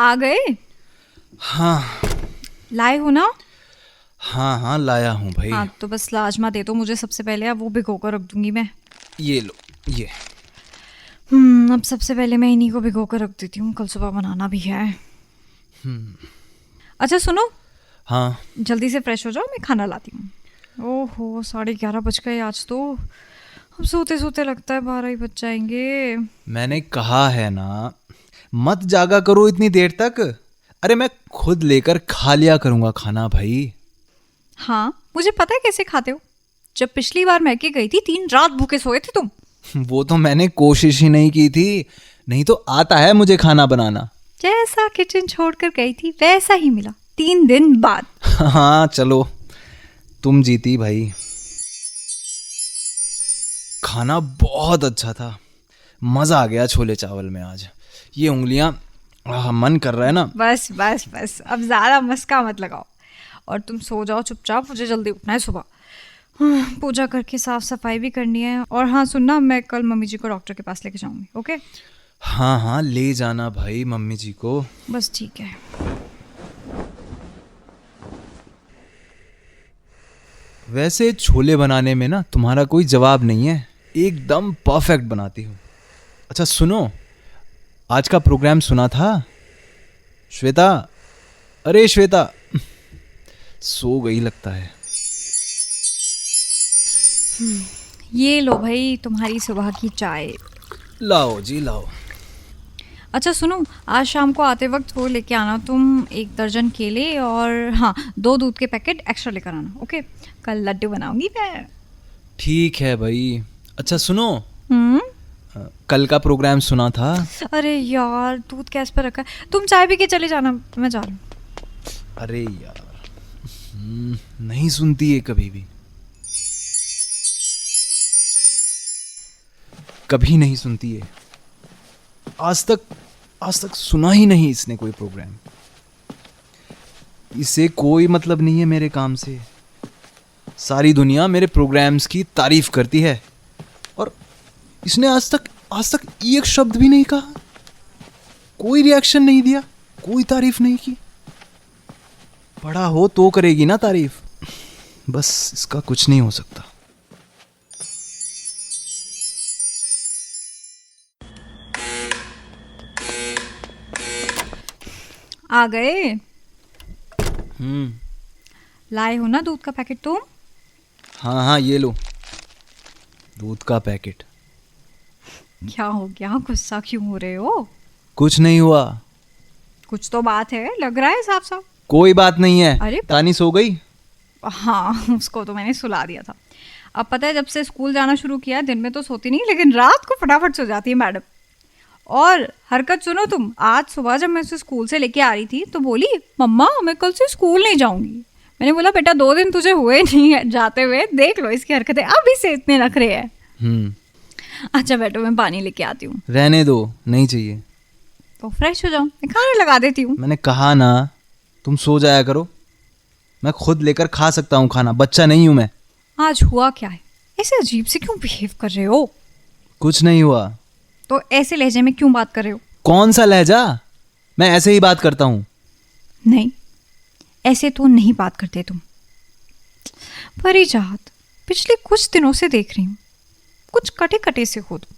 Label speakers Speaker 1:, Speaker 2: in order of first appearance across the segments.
Speaker 1: आ गए?
Speaker 2: हाँ
Speaker 1: लाए हो ना?
Speaker 2: हाँ हाँ लाया हूँ भाई।
Speaker 1: हाँ तो बस राजमा दे दो मुझे सबसे पहले, अब वो भिगो कर रख दूंगी मैं।
Speaker 2: ये लो ये।
Speaker 1: अब सबसे पहले मैं इन्हीं को भिगो कर रख देती हूँ, कल सुबह बनाना भी है। अच्छा सुनो,
Speaker 2: हाँ
Speaker 1: जल्दी से फ्रेश हो जाओ, मैं खाना लाती हूँ। ओहो 11:30 बज गए आज तो। अब सोते सोते लगता है 12 ही बज जाएंगे।
Speaker 2: मैंने कहा है ना, मत जागा करो इतनी देर तक। अरे मैं खुद लेकर खा लिया करूँगा खाना भाई।
Speaker 1: हाँ मुझे पता है कैसे खाते हो। जब पिछली बार मैके गई थी 3 रात भूखे सोए थे तुम।
Speaker 2: वो तो मैंने कोशिश ही नहीं की थी, नहीं तो आता है मुझे खाना बनाना।
Speaker 1: जैसा किचन छोड़कर गई थी वैसा ही मिला 3 दिन बाद।
Speaker 2: हाँ चलो, तुम जीती भाई। खाना बहुत अच्छा था, मज़ा आ गया छोले चावल में आज। ये उंगलियां मन कर रहा है ना।
Speaker 1: बस बस बस, अब ज़्यादा मस्का मत लगाओ और तुम सो जाओ चुपचाप, मुझे जल्दी उठना है सुबह। पूजा करके साफ सफाई भी करनी है। और हाँ सुनना, मैं कल मम्मी जी को डॉक्टर के पास लेके जाऊंगी। ओके?
Speaker 2: हाँ हाँ ले जाना भाई मम्मी जी को।
Speaker 1: बस ठीक है।
Speaker 2: वैसे छोले बनाने में ना तुम्हारा कोई जवाब नहीं है, एकदम परफेक्ट बनाती हूँ। अच्छा सुनो, आज का प्रोग्राम सुना था? श्वेता, अरे श्वेता सो गई लगता है।
Speaker 1: ये लो भाई तुम्हारी सुबह की चाय।
Speaker 2: लाओ जी लाओ।
Speaker 1: अच्छा सुनो, आज शाम को आते वक्त वो लेके आना तुम, 1 दर्जन केले और हाँ 2 दूध के पैकेट एक्स्ट्रा लेकर आना। ओके? कल लड्डू बनाऊंगी मैं।
Speaker 2: ठीक है भाई। अच्छा सुनो,
Speaker 1: हम्म।
Speaker 2: कल का प्रोग्राम सुना था?
Speaker 1: अरे यार दूध गैस पर रखा है, तुम चाय पी के चले जाना, मैं जा रही हूँ।
Speaker 2: अरे यार नहीं सुनती है कभी भी, कभी नहीं सुनती है। आज तक सुना ही नहीं इसने कोई प्रोग्राम। इसे कोई मतलब नहीं है मेरे काम से। सारी दुनिया मेरे प्रोग्राम्स की तारीफ करती है और इसने आज तक एक शब्द भी नहीं कहा, कोई रिएक्शन नहीं दिया, कोई तारीफ नहीं की। पढ़ा हो तो करेगी ना तारीफ, बस इसका कुछ नहीं हो सकता।
Speaker 1: आ गए?
Speaker 2: हम्म।
Speaker 1: लाए हो ना दूध का पैकेट तुम?
Speaker 2: हाँ हाँ ये लो दूध का पैकेट।
Speaker 1: क्या हो गया, गुस्सा क्यों हो रहे हो?
Speaker 2: कुछ नहीं हुआ।
Speaker 1: कुछ तो बात है, लग रहा है साफ साफ।
Speaker 2: कोई बात नहीं है।
Speaker 1: अरे
Speaker 2: तानी सो गई?
Speaker 1: हाँ उसको तो मैंने सुला दिया था। अब पता है जब से स्कूल जाना शुरू किया, दिन में तो सोती नहीं लेकिन रात को फटाफट सो जाती है मैडम। और हरकत सुनो तुम, आज सुबह जब मैं उसे स्कूल से लेके आ रही थी तो बोली मम्मा मैं कल से स्कूल नहीं जाऊंगी। मैंने बोला बेटा 2 दिन तुझे हुए नहीं है जाते हुए, देख लो इसकी हरकतें, अभी से इतने नखरे हैं। अच्छा बैठो मैं पानी लेके आती हूँ।
Speaker 2: रहने दो, नहीं चाहिए।
Speaker 1: तो फ्रेश हो जाओ, मैं खाने लगा देती हूँ।
Speaker 2: मैंने कहा ना तुम सो जाया करो, मैं खुद लेकर खा सकता हूँ खाना, बच्चा नहीं हूँ मैं।
Speaker 1: आज हुआ क्या है, ऐसे अजीब से क्यों बिहेव कर रहे हो?
Speaker 2: कुछ नहीं हुआ।
Speaker 1: तो ऐसे लहजे में क्यों बात कर रहे हो?
Speaker 2: कौन सा लहजा, मैं ऐसे ही बात करता हूँ।
Speaker 1: नहीं ऐसे तो नहीं बात करते तुम। परिजात, पिछले कुछ दिनों से देख रही हूँ कुछ कटे कटे से हो तुम,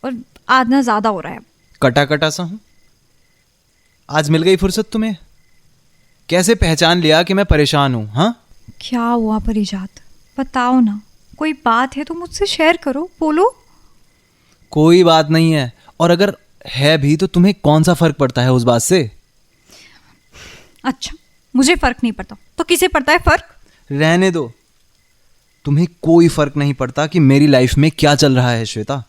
Speaker 1: और आदना ज्यादा हो रहा है।
Speaker 2: कटा कटा सा हूँ? आज मिल गई फुर्सत तुम्हें? कैसे पहचान लिया कि मैं परेशान हूँ? हाँ
Speaker 1: क्या हुआ परिजात, बताओ ना, कोई बात है तो मुझसे शेयर करो, बोलो।
Speaker 2: कोई बात नहीं है, और अगर है भी तो तुम्हें कौन सा फर्क पड़ता है उस बात से?
Speaker 1: अच्छा मुझे फर्क नहीं पड़ता तो किसे पड़ता है फर्क?
Speaker 2: रहने दो, तुम्हें कोई फर्क नहीं पड़ता कि मेरी लाइफ में क्या चल रहा है श्वेता।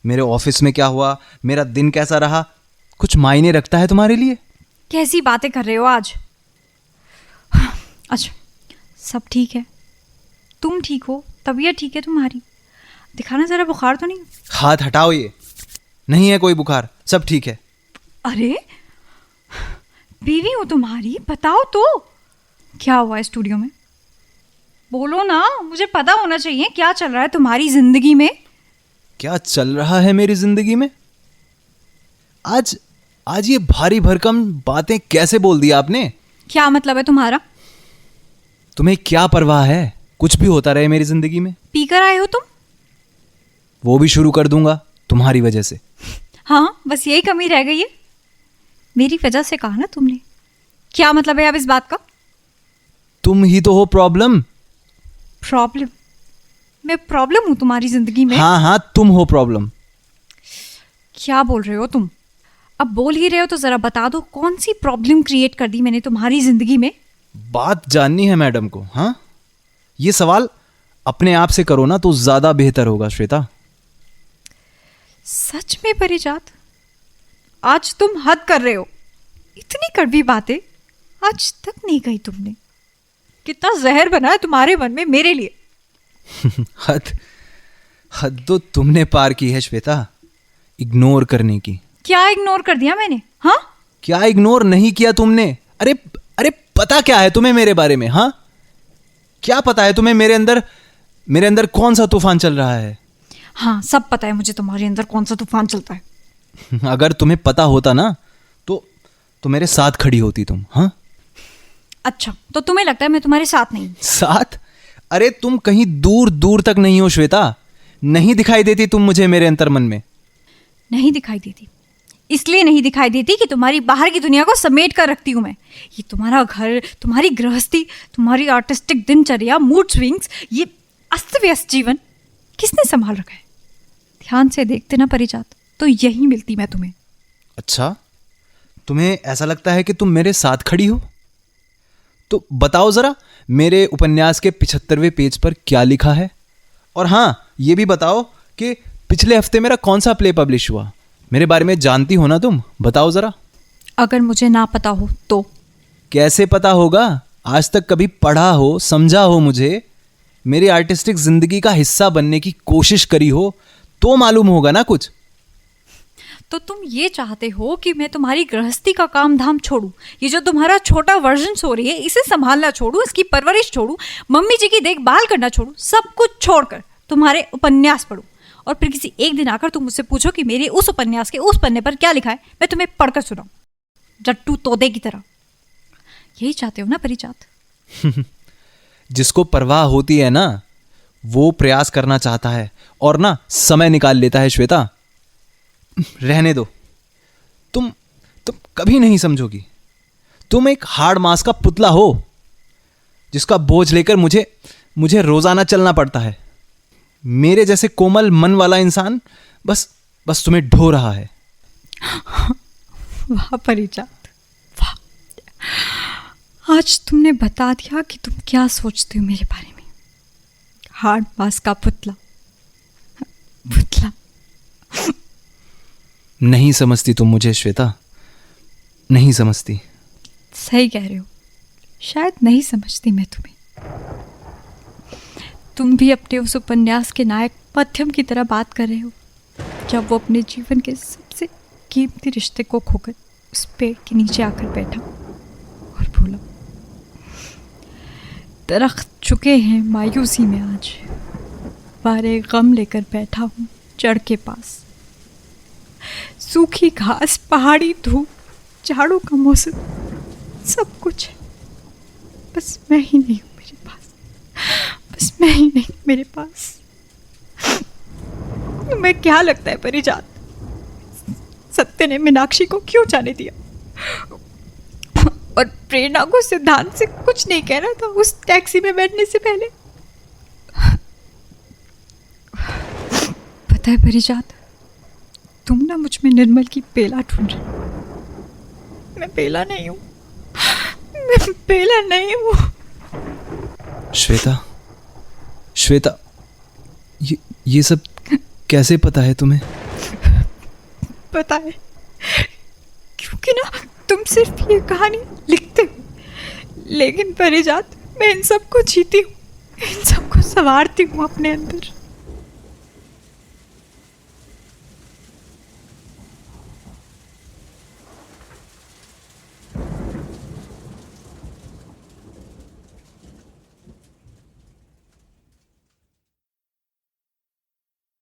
Speaker 2: मेरे ऑफिस में क्या हुआ, मेरा दिन कैसा रहा, कुछ मायने रखता है तुम्हारे लिए?
Speaker 1: कैसी बातें कर रहे हो आज? अच्छा सब ठीक है, तुम ठीक हो, तबीयत ठीक है तुम्हारी? दिखाना जरा, बुखार तो नहीं?
Speaker 2: हाथ हटाओ, ये नहीं है कोई बुखार, सब ठीक है।
Speaker 1: अरे बीवी हो तुम्हारी, बताओ तो क्या हुआ है स्टूडियो में? बोलो ना, मुझे पता होना चाहिए क्या चल रहा है तुम्हारी जिंदगी में।
Speaker 2: क्या चल रहा है मेरी जिंदगी में? आज आज ये भारी भरकम बातें कैसे बोल दी आपने?
Speaker 1: क्या मतलब है तुम्हारा?
Speaker 2: तुम्हें क्या परवाह है, कुछ भी होता रहे मेरी जिंदगी में?
Speaker 1: पीकर आए हो तुम?
Speaker 2: वो भी शुरू कर दूंगा तुम्हारी वजह से।
Speaker 1: हाँ, बस यही कमी रह गई है। मेरी वजह से कहा ना तुमने। क्या मतलब है अब इस बात का?
Speaker 2: तुम ही तो हो प्रॉब्लम।
Speaker 1: प्रॉब्लम? मैं प्रॉब्लम हूं तुम्हारी जिंदगी में?
Speaker 2: हाँ हाँ, तुम हो प्रॉब्लम।
Speaker 1: क्या बोल रहे हो तुम? अब बोल ही रहे हो तो जरा बता दो, कौन सी प्रॉब्लम क्रिएट कर दी मैंने तुम्हारी जिंदगी में?
Speaker 2: बात जाननी है मैडम को? हाँ, ये सवाल अपने आप से करो ना तो ज्यादा बेहतर होगा श्वेता।
Speaker 1: सच में परिजात, आज तुम हद कर रहे हो। इतनी कड़वी बातें आज तक नहीं कही तुमने। कितना जहर बना है तुम्हारे मन में मेरे लिए।
Speaker 2: हद हद तो तुमने पार की है श्वेता, इग्नोर करने की।
Speaker 1: क्या इग्नोर कर दिया मैंने? हाँ,
Speaker 2: क्या इग्नोर नहीं किया तुमने? अरे अरे, पता क्या है तुम्हें मेरे बारे में? हाँ, क्या पता है तुम्हें मेरे अंदर कौन सा तूफान चल रहा है?
Speaker 1: हाँ, सब पता है मुझे तुम्हारे अंदर कौन सा तूफान चलता है।
Speaker 2: अगर तुम्हें पता होता ना तो मेरे साथ खड़ी होती तुम। हाँ,
Speaker 1: अच्छा, तो तुम्हें लगता है मैं तुम्हारे साथ नहीं?
Speaker 2: साथ? अरे तुम कहीं दूर दूर तक नहीं हो श्वेता। नहीं दिखाई देती तुम मुझे मेरे अंतर्मन में।
Speaker 1: नहीं दिखाई देती? इसलिए नहीं दिखाई देती कि तुम्हारी बाहर की दुनिया को समेट कर रखती हूं मैं। ये तुम्हारा घर, तुम्हारी गृहस्थी, तुम्हारी आर्टिस्टिक दिनचर्या, मूड स्विंग्स, ये अस्त व्यस्त जीवन किसने संभाल रखा है? ध्यान से देखते ना परिजात, तो यही मिलती मैं तुम्हें।
Speaker 2: अच्छा, तुम्हें ऐसा लगता है कि तुम मेरे साथ खड़ी हो? तो बताओ जरा, मेरे उपन्यास के 75वें पेज पर क्या लिखा है? और हाँ, ये भी बताओ कि पिछले हफ्ते मेरा कौन सा प्ले पब्लिश हुआ। मेरे बारे में जानती हो ना तुम, बताओ जरा।
Speaker 1: अगर मुझे ना पता हो तो?
Speaker 2: कैसे पता होगा? आज तक कभी पढ़ा हो, समझा हो मुझे, मेरी आर्टिस्टिक जिंदगी का हिस्सा बनने की कोशिश करी हो तो मालूम होगा ना कुछ।
Speaker 1: तो तुम ये चाहते हो कि मैं तुम्हारी गृहस्थी का काम धाम छोड़ूं, ये जो तुम्हारा छोटा वर्जन सो रही है इसे संभालना छोड़ूं, इसकी परवरिश छोड़ूं, मम्मी जी की देखभाल करना छोड़ूं, सब कुछ छोड़कर तुम्हारे उपन्यास पढ़ूं, और फिर किसी एक दिन आकर तुम मुझसे पूछो कि मेरे उस उपन्यास के उस पन्ने पर क्या लिखा है, मैं तुम्हें पढ़कर सुनाऊं जट्टू तोते की तरह। यही चाहते हो ना परिजात?
Speaker 2: जिसको परवाह होती है ना, वो प्रयास करना चाहता है और ना समय निकाल लेता है श्वेता। रहने दो, तुम कभी नहीं समझोगी। तुम एक हार्ड मास का पुतला हो जिसका बोझ लेकर मुझे रोजाना चलना पड़ता है। मेरे जैसे कोमल मन वाला इंसान बस तुम्हें ढो रहा है।
Speaker 1: वाह परिजात, वाह, आज तुमने बता दिया कि तुम क्या सोचते हो मेरे बारे में। हार्ड मास का पुतला।
Speaker 2: नहीं समझती तुम मुझे श्वेता, नहीं समझती।
Speaker 1: सही कह रहे हो, शायद नहीं समझती मैं तुम्हें। तुम भी अपने उस उपन्यास के नायक मध्यम की तरह बात कर रहे हो, जब वो अपने जीवन के सबसे कीमती रिश्ते को खोकर उस पेड़ के नीचे आकर बैठा और बोला, दरख्त चुके हैं मायूसी में आज, बारे गम लेकर बैठा हूँ जड़ के पास। सूखी घास, पहाड़ी धूप, झाड़ू का मौसम, सब कुछ है, बस मैं ही नहीं हूँ मेरे पास, बस मैं ही नहीं मेरे पास। तुम्हें क्या लगता है परिजात, सत्य ने मीनाक्षी को क्यों जाने दिया और प्रेरणा को सिद्धांत से कुछ नहीं कहना था उस टैक्सी में बैठने से पहले? पता है परिजात, तुम ना मुझ में निर्मल की बेला ढूंढ रहे। मैं बेला नहीं हूँ, मैं बेला नहीं हूँ।
Speaker 2: श्वेता, ये सब कैसे पता है तुम्हें?
Speaker 1: पता है क्योंकि ना तुम सिर्फ ये कहानी लिखते हो, लेकिन परिजात मैं इन सब को जीती हूँ, इन सब को संवारती हूँ अपने अंदर।